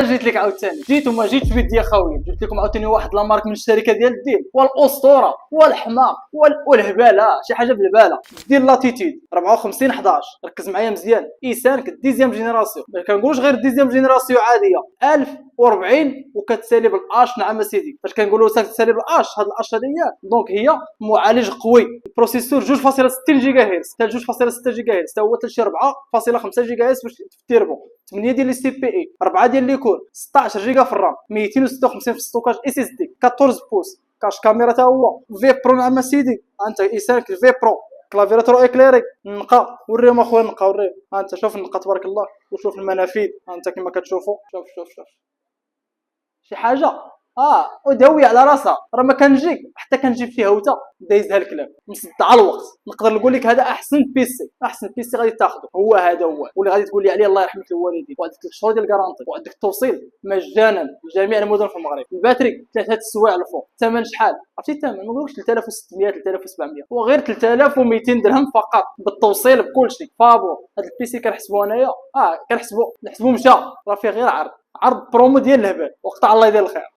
جيت لك عاوتاني، جيت وما جيتش بيدي يا خويا، جبت لكم عاوتاني واحد لامارك من الشركه ديال الديل والاسطوره والحماق والهباله، شي حاجه بالهباله. ديال لاتيتيود 54 11، ركز معايا مزيان، ايسان كديزيام جينيراسيون، ما كنقولوش غير ديزيام جينيراسيون عاديه، 1040 وكتسالي بالاش. نعم اسيدي، فاش كنقولوا كتسالي بالاش، هاد الاش هذه دونك هي معالج قوي، البروسيسور 2.60 جيجا هرتز حتى 2.6 جيجا هرتز، حتى هو حتى شي 4.5 جيجا هرتز باش تيربو، 8 ديال لي سي بي اي، 4 ديال لي كور، 16 جيجا في الرام، 256 في الستوكاج اس اس دي، 14 بوس، كاش كاميرا تا هو، في برو. نعم سيدي، انت ايسانك في برو، كلافيراتور ايكليري نقا، وريهم اخويا نقا، وريهم انت، شوف النقا تبارك الله، وشوف المنافذ انت كما كتشوفوا، شوف شوف شوف شي حاجه وداويه على راسها، راه ما كنجيك حتى كنجيب فيها وتا دايزها الكلام مصدع الوقت. نقدر نقول لك هذا احسن بيسي، احسن بيسي غادي تاخذه هو هذا، هو واللي غادي تقول لي عليه الله يرحم الوالدين، وعندك 3 شهور ديال الكارونتي، وعندك التوصيل مجانا لجميع المدن في المغرب. الباتري 3 السوايع الفوق. الثمن شحال؟ عرفتي الثمن؟ ما نقولكش 3600 3700، هو غير 3200 درهم فقط بالتوصيل بكل شيء. فابور هذا البيسي كنحسبوا انايا كنحسبوا مشى، راه فيه غير عرض برومو ديال الهبال، وقطع الله يدير الخير.